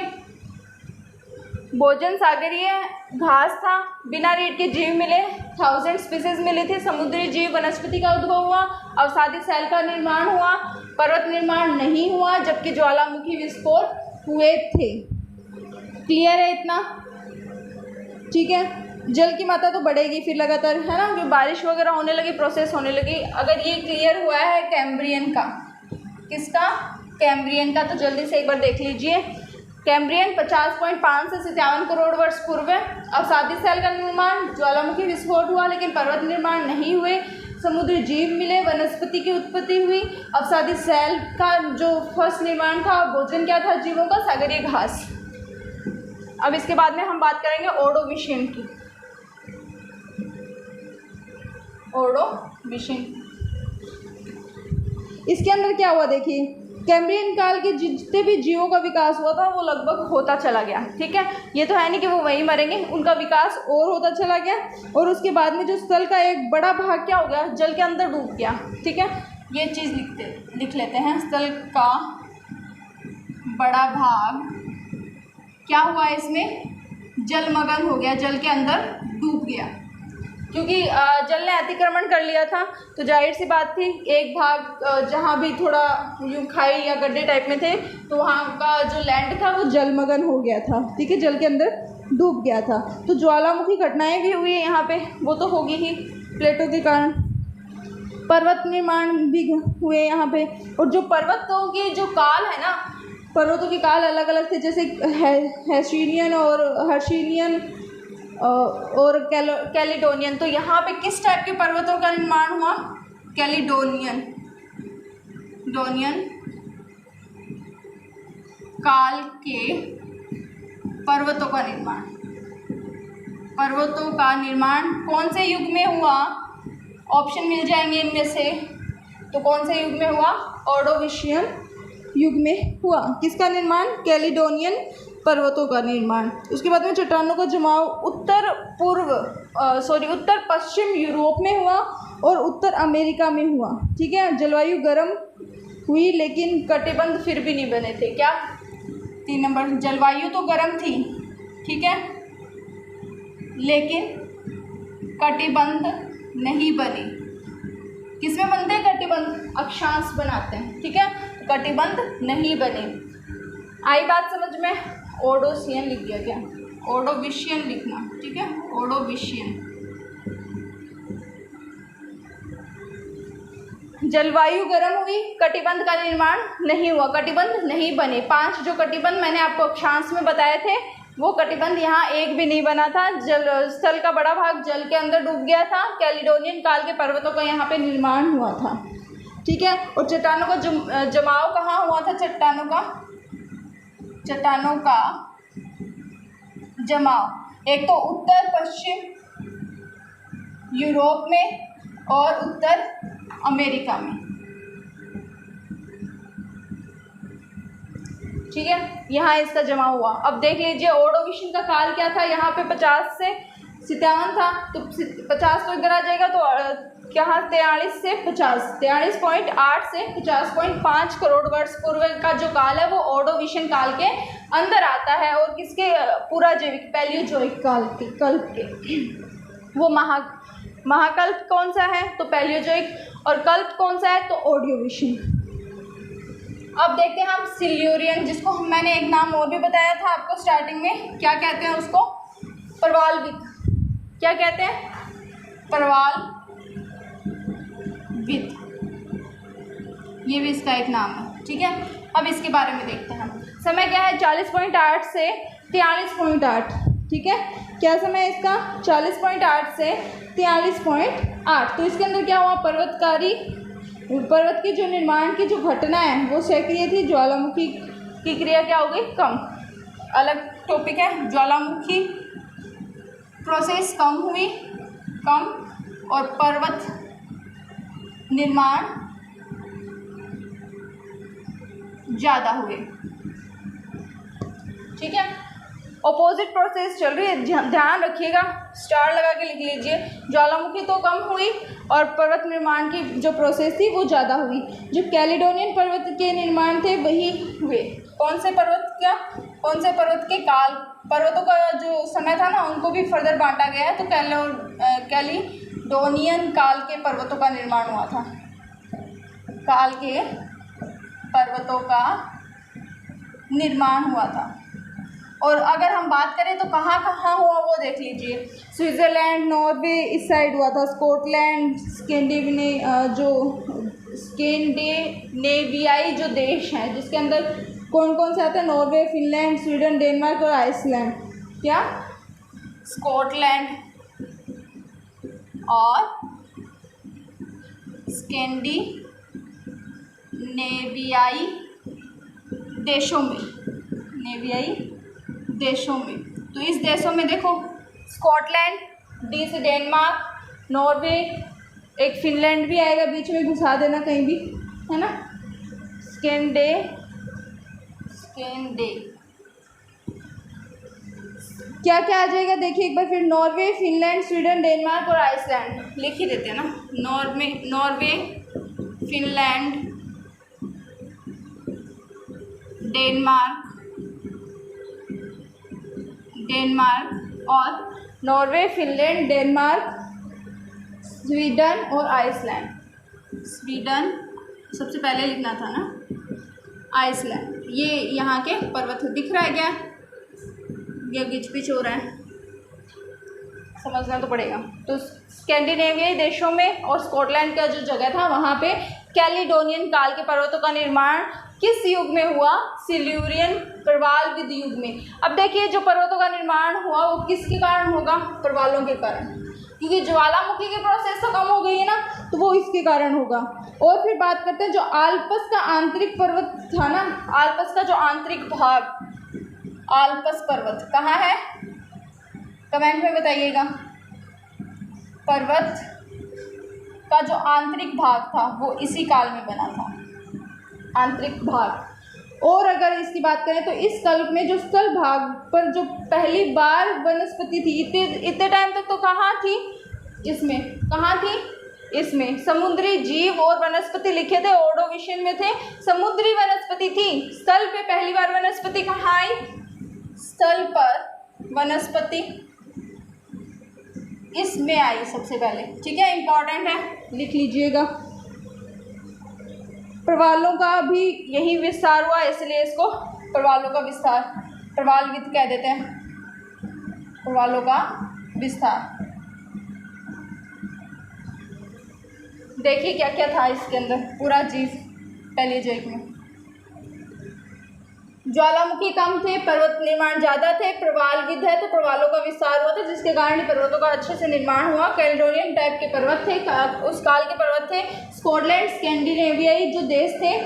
भोजन सागरीय घास था, बिना रीढ़ के जीव मिले, 1000 स्पीसीज मिली थी, समुद्री जीव वनस्पति का उद्भव हुआ, अवसादी सेल का निर्माण हुआ, पर्वत निर्माण नहीं हुआ, जबकि ज्वालामुखी विस्फोट हुए थे। क्लियर है इतना? ठीक है, जल की मात्रा तो बढ़ेगी फिर लगातार, है ना, जो बारिश वगैरह होने लगी, प्रोसेस होने लगी। अगर ये क्लियर हुआ है कैम्ब्रियन का, किसका? कैम्ब्रियन का, तो जल्दी से एक बार देख लीजिए। कैम्ब्रियन 50.5 से 57 करोड़ वर्ष पूर्व अवसादी सेल का निर्माण, ज्वालामुखी विस्फोट हुआ लेकिन पर्वत निर्माण नहीं हुए, समुद्री जीव मिले, वनस्पति की उत्पत्ति हुई, अवसादी सेल का जो फर्स्ट निर्माण था, भोजन क्या था जीवों का? सागरीय घास। अब इसके बाद में हम बात करेंगे ओर्डोविशियन की। ओर्डोविशियन, इसके अंदर क्या हुआ देखिए, कैम्ब्रियन काल के जितने भी जीवों का विकास हुआ था वो लगभग होता चला गया। ठीक है, ये तो है नहीं कि वो वहीं मरेंगे, उनका विकास और होता चला गया, और उसके बाद में जो स्थल का एक बड़ा भाग क्या हो गया? जल के अंदर डूब गया। ठीक है, ये चीज़ लिख लेते हैं, स्थल का बड़ा भाग क्या हुआ? इसमें जलमग्न हो गया, जल के अंदर डूब गया, क्योंकि जल ने अतिक्रमण कर लिया था। तो जाहिर सी बात थी, एक भाग जहाँ भी थोड़ा यूँ खाई या गड्ढे टाइप में थे, तो वहाँ का जो लैंड था वो जलमग्न हो गया था। ठीक है, जल के अंदर डूब गया था। तो ज्वालामुखी घटनाएं भी हुई यहाँ पे, वो तो होगी ही प्लेटों के कारण। पर्वत निर्माण भी हुए यहाँ पे, और जो पर्वतों के जो काल है ना, पर्वतों के काल अलग अलग थे, जैसे हेसियन और हर्शियन और कैलिडोनियन। तो यहाँ पे किस टाइप के पर्वतों का निर्माण हुआ? कैलिडोनियन काल के पर्वतों का निर्माण। पर्वतों का निर्माण कौन से युग में हुआ? ऑप्शन मिल जाएंगे इनमें से, तो कौन से युग में हुआ? ऑर्डोविशियन युग में हुआ। किसका निर्माण? कैलिडोनियन पर्वतों का निर्माण। उसके बाद में चट्टानों का जमाव उत्तर पश्चिम यूरोप में हुआ और उत्तर अमेरिका में हुआ। ठीक है, जलवायु गर्म हुई लेकिन कटिबंध फिर भी नहीं बने थे। क्या? 3 नंबर, जलवायु तो गर्म थी, ठीक है, लेकिन कटिबंध नहीं बने। किसमें बनते हैं कटिबंध? अक्षांश बनाते हैं। ठीक है, कटिबंध नहीं बने। आई बात समझ में? ओर्डोविशियन लिख दिया क्या? ओर्डोविशियन लिखना। ठीक है, ओर्डोविशियन। जलवायु गर्म हुई, कटिबंध का निर्माण नहीं हुआ, कटिबंध नहीं बने। 5 जो कटिबंध मैंने आपको अक्षांश में बताए थे, वो कटिबंध यहाँ एक भी नहीं बना था। स्थल का बड़ा भाग जल के अंदर डूब गया था। कैलिडोनियन काल के पर्वतों का यहाँ पे निर्माण हुआ था। ठीक है, और चट्टानों का जमाव कहाँ हुआ था? चट्टानों का जमाव एक तो उत्तर पश्चिम यूरोप में और उत्तर अमेरिका में। ठीक है, यहाँ इसका जमाव हुआ। अब देख लीजिए ओर्डोविशियन का काल क्या था। यहाँ पे 50 से 57 था, तो 50 तो इधर आ जाएगा, तो यहाँ 43 से 50, 43.8 से 50.5 करोड़ वर्ष पूर्व का जो काल है वो ओर्डोविशियन काल के अंदर आता है। और किसके? पूरा जैविक पैलियोजोइक काल के, कल्प के। वो महाकल्प कौन सा है? तो पैलियोजोइक। और कल्प कौन सा है? तो ओर्डोविशियन। अब देखते हैं हम सिल्यूरियन, जिसको मैंने एक नाम और भी बताया था आपको स्टार्टिंग में। क्या कहते हैं उसको? परवालविक। क्या कहते हैं? परवालविक। ये भी इसका एक नाम है। ठीक है, अब इसके बारे में देखते हैं हम। समय क्या है? 40.8 से 43.8। ठीक है, क्या समय है इसका? 40.8 से 43.8। तो इसके अंदर क्या हुआ? पर्वत की जो निर्माण की जो घटना है वो सक्रिय थी। ज्वालामुखी की क्रिया क्या हो गई? कम। अलग टॉपिक है। ज्वालामुखी प्रोसेस कम हुई, और पर्वत निर्माण ज़्यादा हुए। ठीक है, ऑपोजिट प्रोसेस चल रही है, ध्यान रखिएगा, स्टार लगा के लिख लीजिए। ज्वालामुखी तो कम हुई और पर्वत निर्माण की जो प्रोसेस थी वो ज़्यादा हुई। जो कैलिडोनियन पर्वत के निर्माण थे वही हुए। कौन से पर्वत के काल, पर्वतों का जो समय था ना उनको भी फर्दर बांटा गया है। तो कैलिडोनियन काल के पर्वतों का निर्माण हुआ था, काल के पर्वतों का निर्माण हुआ था। और अगर हम बात करें तो कहाँ कहाँ हुआ वो देख लीजिए। स्विट्ज़रलैंड, नॉर्वे इस साइड हुआ था, स्कॉटलैंड, स्कैंडिनेवियाई जो देश हैं जिसके अंदर कौन कौन से आते हैं, नॉर्वे, फिनलैंड, स्वीडन, डेनमार्क और आइसलैंड। क्या? स्कॉटलैंड और स्कैंडिनेवियाई देशों में, तो इस देशों में देखो स्कॉटलैंड, डी से डेनमार्क, नॉर्वे, एक फिनलैंड भी आएगा बीच में, घुसा देना कहीं भी, है ना। क्या क्या आ जाएगा देखिए एक बार फिर, नॉर्वे, फिनलैंड, स्वीडन, डेनमार्क और आइसलैंड लिख ही देते हैं ना। नॉर्वे, फिनलैंड, डेनमार्क और नॉर्वे, फिनलैंड, डेनमार्क, स्वीडन और आइसलैंड। स्वीडन सबसे पहले लिखना था ना, आइसलैंड। ये यहाँ के पर्वत दिख रहा है क्या? ये गिच पिच हो रहा है, समझना तो पड़ेगा। तो स्कैंडिनेवियाई देशों में और स्कॉटलैंड का जो जगह था वहाँ पे कैलिडोनियन काल के पर्वतों का निर्माण किस युग में हुआ? सिल्यूरियन प्रवालविद युग में। अब देखिए जो पर्वतों का निर्माण हुआ वो किसके कारण होगा? प्रवालों के कारण, क्योंकि ज्वालामुखी की प्रोसेस तो कम हो गई है ना, तो वो इसके कारण होगा। और फिर बात करते हैं जो आल्प्स का आंतरिक पर्वत था ना, आल्प्स का जो आंतरिक भाग, आल्प्स पर्वत कहाँ है? कमेंट में बताइएगा। पर्वत का जो आंतरिक भाग था वो इसी काल में बना था, आंतरिक भाग। और अगर इसकी बात करें तो इस कल्प में जो स्थल भाग पर जो पहली बार वनस्पति थी, इतने टाइम तक तो कहाँ थी? इसमें कहाँ थी? इसमें समुद्री जीव और वनस्पति लिखे थे, ओर्डोविशियन में थे, समुद्री वनस्पति थी। स्थल पे पहली बार वनस्पति कहाँ आई? स्थल पर वनस्पति इसमें आई सबसे पहले, ठीक है, इंपॉर्टेंट है, लिख लीजिएगा। प्रवालों का भी यही विस्तार हुआ, इसलिए इसको प्रवालों का विस्तार, प्रवालविद कह देते हैं, प्रवालों का विस्तार। देखिए क्या क्या था इसके अंदर, पूरा जीव पैलेयोजोइक में। ज्वालामुखी कम थे, पर्वत निर्माण ज़्यादा थे, प्रवालविद है तो प्रवालों का विस्तार हुआ था, जिसके कारण पर्वतों का अच्छे से निर्माण हुआ। कैलिडोनियन टाइप के पर्वत थे, उस काल के पर्वत थे। स्कॉटलैंड, स्कैंडिनेवियाई जो देश थे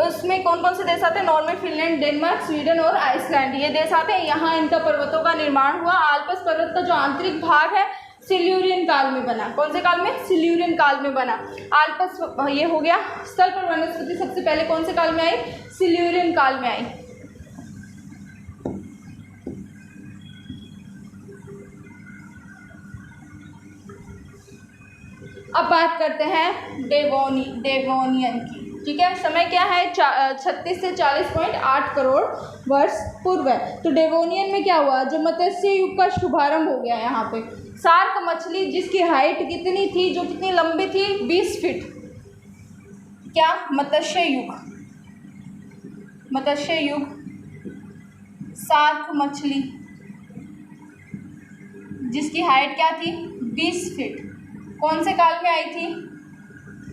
उसमें कौन कौन से देश आते हैं? नॉर्वे, फिनलैंड, डेनमार्क, स्वीडन और आइसलैंड, ये देश आते हैं। यहाँ इनका पर्वतों का निर्माण हुआ। आल्प्स पर्वत का जो आंतरिक भाग है सिल्यूरियन काल में बना। कौन से काल में? सिल्यूरियन काल में बना। आल्प्स ये हो गया। स्थल पर वनस्पति सबसे पहले कौन से काल में आई? सिल्यूरियन काल में आई। अब बात करते हैं डेवोनियन की, ठीक है। समय क्या है? 36 से 40.8 करोड़ वर्ष पूर्व है। तो डेवोनियन में क्या हुआ? जो मत्स्य युग का शुभारंभ हो गया यहाँ पे। शार्क मछली जिसकी हाइट कितनी थी, जो कितनी लंबी थी? 20 फीट। क्या? मत्स्य युग, शार्क मछली जिसकी हाइट क्या थी? 20 फीट। कौन से काल में आई थी?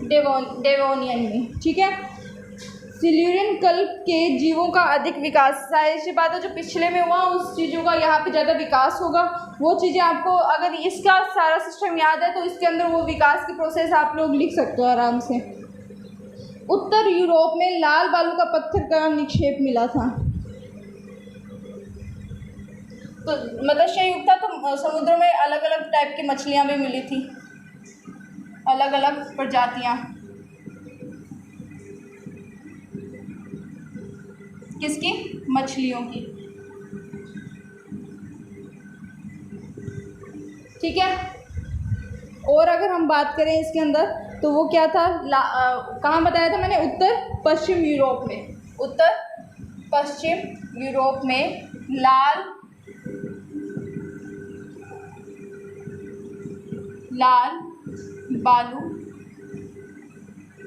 डेवोनियन में, ठीक है। सिल्यूरियन कल्प के जीवों का अधिक विकास, जाहिर सी बात है जो पिछले में हुआ उस चीज़ों का यहाँ पे ज़्यादा विकास होगा। वो चीज़ें आपको अगर इसका सारा सिस्टम याद है तो इसके अंदर वो विकास की प्रोसेस आप लोग लिख सकते हो आराम से। उत्तर यूरोप में लाल बालू का पत्थर का निक्षेप मिला था। तो मत्स्य युग था तो समुद्रों में अलग अलग टाइप की मछलियाँ भी मिली थी, अलग अलग प्रजातियाँ। किसकी? मछलियों की। ठीक है। और अगर हम बात करें इसके अंदर तो वो क्या था, कहाँ बताया था मैंने, उत्तर पश्चिम यूरोप में, उत्तर पश्चिम यूरोप में लाल बालू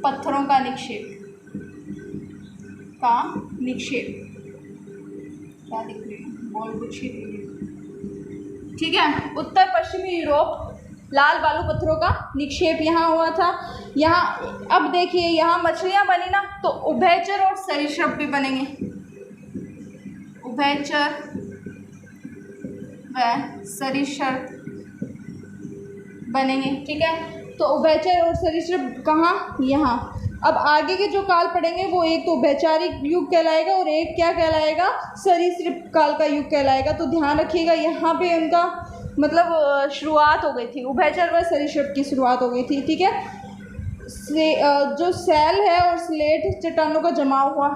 पत्थरों का निक्षेप क्या दिख रही है, बॉल कुछ ही, ठीक है। उत्तर पश्चिमी यूरोप लाल बालू पत्थरों का निक्षेप यहाँ हुआ था। यहाँ अब देखिए यहाँ मछलियाँ बनी ना, तो उभयचर और सरीसृप भी बनेंगे, उभयचर व सरीसृप बनेंगे, ठीक है। तो उभयचर और सरीसृप कहाँ, यहाँ। अब आगे के जो काल पढ़ेंगे वो एक तो उभयचारी युग कहलाएगा और एक क्या कहलाएगा, सरीसृप काल का युग कहलाएगा। तो ध्यान रखिएगा यहाँ पे उनका मतलब शुरुआत हो गई थी, उभयचर व सरीसृप की शुरुआत हो गई थी, ठीक है। जो सेल है और स्लेट चट्टानों का जमाव हुआ,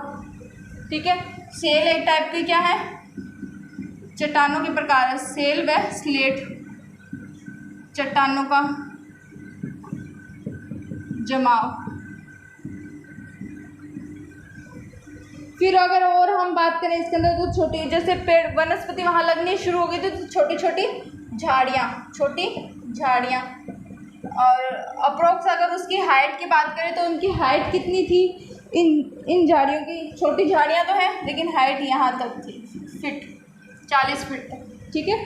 ठीक है। सेल एक टाइप की क्या है, चट्टानों के प्रकार है, सेल व स्लेट चट्टानों का जमाव। फिर अगर और हम बात करें इसके अंदर तो छोटी जैसे पेड़ वनस्पति वहाँ लगनी शुरू हो गई थी, तो छोटी झाड़ियाँ और अप्रोक्स अगर उसकी हाइट की बात करें तो उनकी हाइट कितनी थी, इन झाड़ियों की, छोटी झाड़ियाँ तो हैं लेकिन हाइट यहाँ तक थी, 40 फीट तक, ठीक है।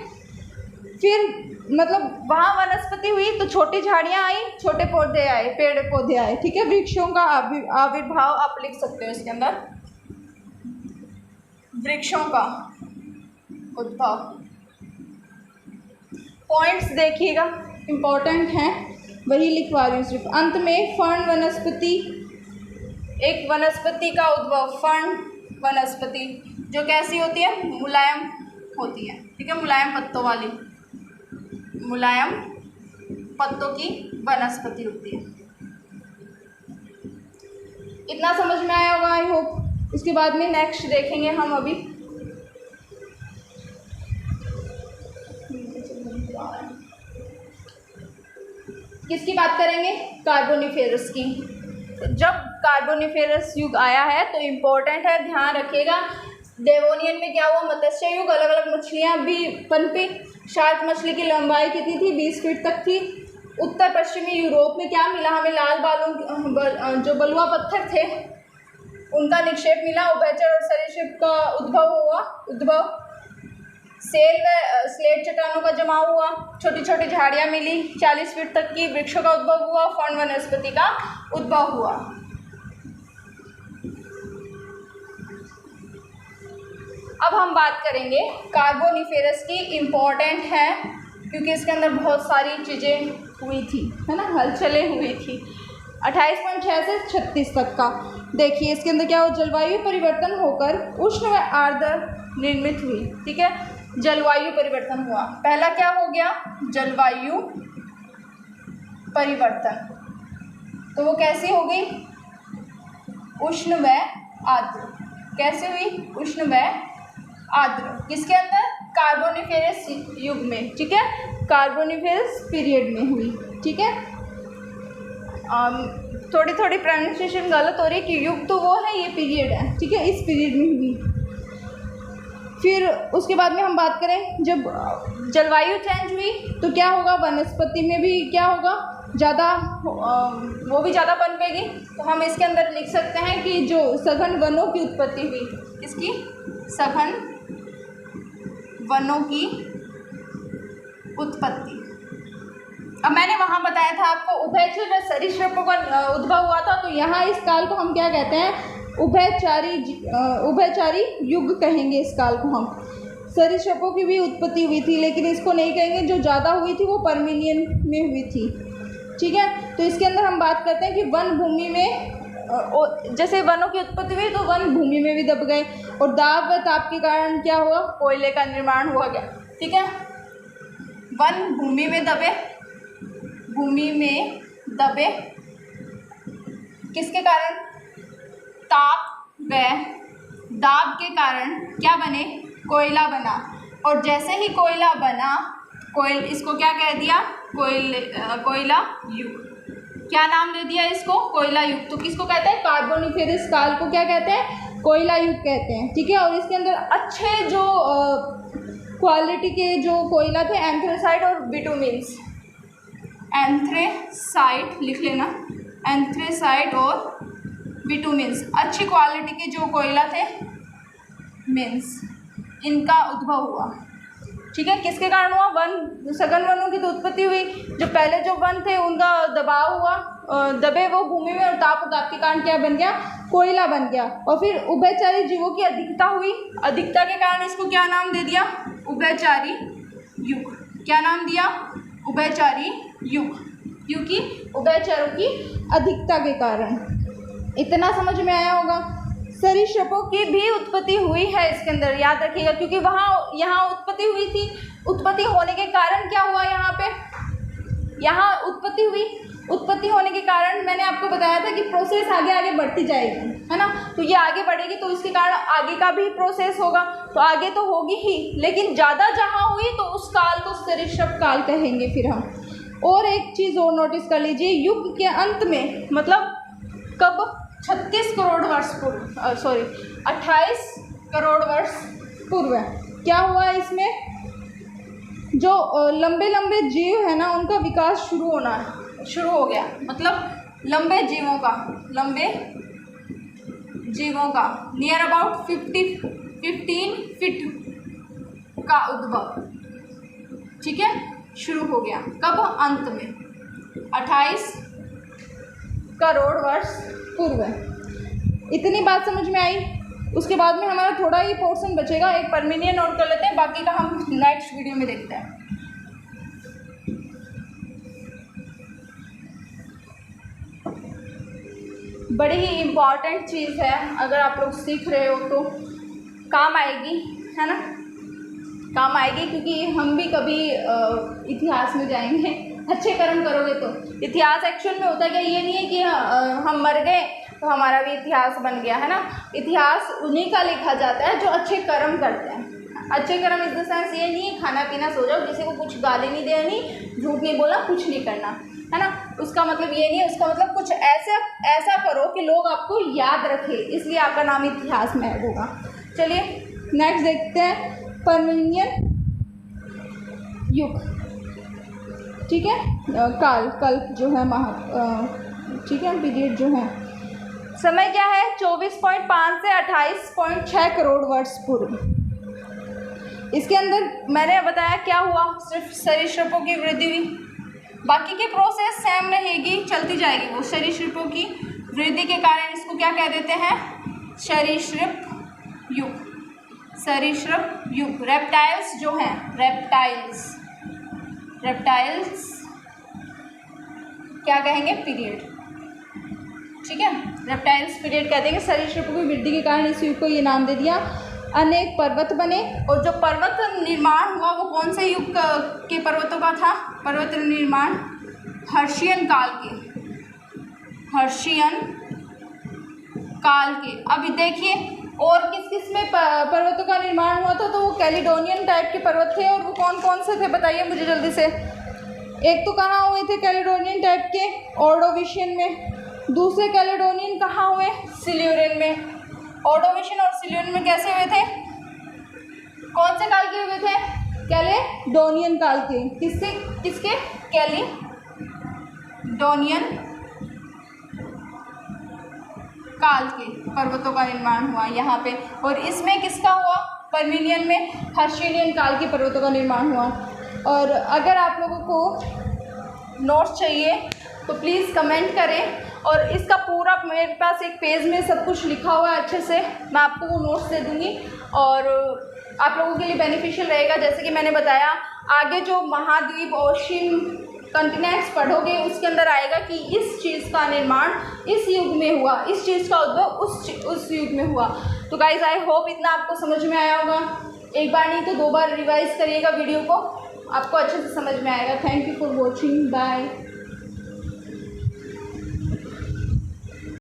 फिर मतलब वहाँ वनस्पति हुई तो छोटी झाड़ियाँ आई, छोटे पौधे आए, पेड़ पौधे आए, ठीक है। वृक्षों का आविर्भाव आप लिख सकते हो इसके अंदर, वृक्षों का उद्भव। पॉइंट्स देखिएगा इम्पोर्टेंट हैं, वही लिखवा रही हूँ सिर्फ। अंत में फर्ण वनस्पति, एक वनस्पति का उद्भव, फर्ण वनस्पति जो कैसी होती है, मुलायम होती है, ठीक है, मुलायम पत्तों वाली, मुलायम पत्तों की वनस्पति होती है। इतना समझ में आया होगा आई होप। इसके बाद में नेक्स्ट देखेंगे हम अभी किसकी बात करेंगे, कार्बोनिफेरस की। जब कार्बोनिफेरस युग आया है तो इम्पोर्टेंट है, ध्यान रखिएगा। डेवोनियन में क्या हुआ, मत्स्य युग, अलग अलग मछलियाँ भी पनपी। शार्क मछली की लंबाई कितनी थी, 20 फीट तक थी। उत्तर पश्चिमी यूरोप में क्या मिला हमें, लाल बालू जो बलुआ पत्थर थे उनका निक्षेप मिला। उभयचर और सरीसृप का उद्भव सेल व स्लेट चट्टानों का जमाव हुआ। छोटी छोटी झाड़ियाँ मिली 40 फीट तक की। वृक्षों का उद्भव हुआ, फर्ण वनस्पति का उद्भव हुआ। अब हम बात करेंगे कार्बोनिफेरस की, इम्पोर्टेंट है क्योंकि इसके अंदर बहुत सारी चीज़ें हुई थी, है ना, हलचलें हुई थी। 28.6 से 36 तक का देखिए इसके अंदर क्या हो, जलवायु परिवर्तन होकर उष्ण व आर्द्र निर्मित हुई, ठीक है। जलवायु परिवर्तन हुआ, पहला क्या हो गया, जलवायु परिवर्तन, तो वो कैसी हो गई, उष्ण व आर्द्र। कैसे हुई, उष्ण व आर्द्र, किसके अंदर, कार्बोनिफेरस युग में, ठीक है, कार्बोनिफेरस पीरियड में हुई, ठीक है। थोड़ी थोड़ी प्रोनाउंसिएशन गलत हो रही है कि युग तो वो है, ये पीरियड है, ठीक है, इस पीरियड में हुई। फिर उसके बाद में हम बात करें, जब जलवायु चेंज हुई तो क्या होगा, वनस्पति में भी क्या होगा, ज़्यादा वो भी ज़्यादा पनपेगी। तो हम इसके अंदर लिख सकते हैं कि जो सघन वनों की उत्पत्ति हुई, इसकी सघन वनों की उत्पत्ति। अब मैंने वहाँ बताया था आपको उभयचर व सरीसृपों का उद्भव हुआ था, तो यहाँ इस काल को हम क्या कहते हैं, उभयचारी युग कहेंगे इस काल को हम। सरीसृपों की भी उत्पत्ति हुई थी, लेकिन इसको नहीं कहेंगे, जो ज़्यादा हुई थी वो पर्मिनियन में हुई थी, ठीक है। तो इसके अंदर हम बात करते हैं कि वन भूमि में, जैसे वनों की उत्पत्ति हुई तो वन भूमि में भी दब गए, और दाब व ताप के कारण क्या हुआ, कोयले का निर्माण हुआ गया, ठीक है। वन भूमि में दबे, किसके कारण, ताप व दाब के कारण क्या बने, कोयला बना। और जैसे ही कोयला बना, इसको क्या कह दिया, कोयला युग। क्या नाम दे दिया इसको, कोयला युग। तो किसको कहते हैं, कार्बोनिफेरस काल को क्या कहते हैं, कोयला युग कहते हैं। ठीक है, और इसके अंदर अच्छे जो क्वालिटी के जो कोयला थे, एंथ्रेसाइट और बिटुमिन्स, एंथ्रेसाइट लिख लेना, एंथ्रेसाइट और बिटुमिन्स, अच्छी क्वालिटी के जो कोयला थे मीन्स, इनका उद्भव हुआ। ठीक है, किसके कारण हुआ, सघन वनों की तो उत्पत्ति हुई। जो पहले जो वन थे उनका दबाव हुआ, दबे वो भूमि में, और ताप के कारण क्या बन गया, कोयला बन गया। और फिर उभयचरी जीवों की अधिकता हुई, अधिकता के कारण इसको क्या नाम दे दिया, उभयचरी युग। क्या नाम दिया, उभयचरी युग, क्योंकि उभयचरों की अधिकता के कारण। इतना समझ में आया होगा। सरीसृपों की भी उत्पत्ति हुई है इसके अंदर, याद रखिएगा, क्योंकि यहाँ उत्पत्ति हुई थी। उत्पत्ति होने के कारण क्या हुआ, यहाँ उत्पत्ति हुई। उत्पत्ति होने के कारण मैंने आपको बताया था कि प्रोसेस आगे आगे बढ़ती जाएगी, है ना। तो ये आगे बढ़ेगी तो इसके कारण आगे का भी प्रोसेस होगा, तो आगे तो होगी ही, लेकिन ज़्यादा जहाँ हुई तो उस काल को सरीसृप काल कहेंगे फिर हम। और एक चीज़ और नोटिस कर लीजिए, युग के अंत में, मतलब कब, 36 करोड़ वर्ष पूर्व, 28 करोड़ वर्ष पूर्व क्या हुआ, इसमें जो लंबे लंबे जीव है ना, उनका विकास शुरू हो गया। मतलब लंबे जीवों का नियर अबाउट 15 फीट का उद्भव, ठीक है, शुरू हो गया। कब, अंत में, 28 करोड़ वर्ष पूर्व। इतनी बात समझ में आई। उसके बाद में हमारा थोड़ा ही पोर्शन बचेगा, एक परमिनियन नोट कर लेते हैं, बाकी का हम नेक्स्ट वीडियो में देखते हैं। बड़ी ही इम्पॉर्टेंट चीज़ है, अगर आप लोग सीख रहे हो तो काम आएगी, है ना, काम आएगी, क्योंकि हम भी कभी इतिहास में जाएंगे। अच्छे कर्म करोगे तो। इतिहास एक्चुअल में होता है क्या, ये नहीं है कि हम मर गए तो हमारा भी इतिहास बन गया, है ना। इतिहास उन्हीं का लिखा जाता है जो अच्छे कर्म करते हैं। अच्छे कर्म इस द सेंस ये नहीं है खाना पीना सो जाओ, किसी को कुछ गाली नहीं देनी, झूठ नहीं बोलना, कुछ नहीं करना, है ना। उसका मतलब ये नहीं है, उसका मतलब कुछ ऐसा करो कि लोग आपको याद रखें, इसलिए आपका नाम इतिहास में ऐड होगा। चलिए नेक्स्ट देखते हैं, परमिनियन युग, ठीक है, कल्प जो है ठीक है, पीरियड जो है, समय क्या है, 24.5 से 28.6 करोड़ वर्ष पूर्व। इसके अंदर मैंने बताया क्या हुआ, सिर्फ सरीसृपों की वृद्धि हुई, बाकी की प्रोसेस सेम रहेगी, चलती जाएगी। वो सरीसृपों की वृद्धि के कारण इसको क्या कह देते हैं, सरीसृप युग। सरीसृप युग। रेप्टाइल्स जो हैं, रेप्टाइल्स क्या कहेंगे, पीरियड, ठीक है, रेप्टाइल्स पीरियड कहते हैं। सरीसृपों की वृद्धि के कारण इस युग को ये नाम दे दिया। अनेक पर्वत बने, और जो पर्वत निर्माण हुआ वो कौन से युग के पर्वतों का था, पर्वत निर्माण हर्शियन काल के। अभी देखिए और किस किस में पर्वतों का निर्माण हुआ था, तो वो कैलिडोनियन टाइप के पर्वत थे, और वो कौन कौन से थे बताइए मुझे जल्दी से। एक तो कहाँ हुए थे कैलिडोनियन टाइप के, ऑर्डोविशियन में। दूसरे कैलिडोनियन कहाँ हुए, सिल्यूरियन में। ऑर्डोविशियन और सिल्यूरियन में कैसे हुए थे, कौन से काल के हुए थे, कैलेडोनियन काल के। किसके, कैलिडोनियन काल के पर्वतों का निर्माण हुआ यहाँ पे। और इसमें किसका हुआ, परमिनियन में हर्शियन काल के पर्वतों का निर्माण हुआ। और अगर आप लोगों को नोट्स चाहिए तो प्लीज़ कमेंट करें, और इसका पूरा मेरे पास एक पेज में सब कुछ लिखा हुआ है अच्छे से, मैं आपको वो नोट्स दे दूँगी, और आप लोगों के लिए बेनिफिशियल रहेगा। जैसे कि मैंने बताया, आगे जो महाद्वीप, ओशियन, कॉन्टिनेंट्स पढ़ोगे उसके अंदर आएगा कि इस चीज़ का निर्माण इस युग में हुआ, इस चीज़ का उद्भव उस युग में हुआ। तो गाइज आई होप इतना आपको समझ में आया होगा। एक बार नहीं तो 2 बार रिवाइज करिएगा वीडियो को, आपको अच्छे से समझ में आएगा। Thank you for watching, bye.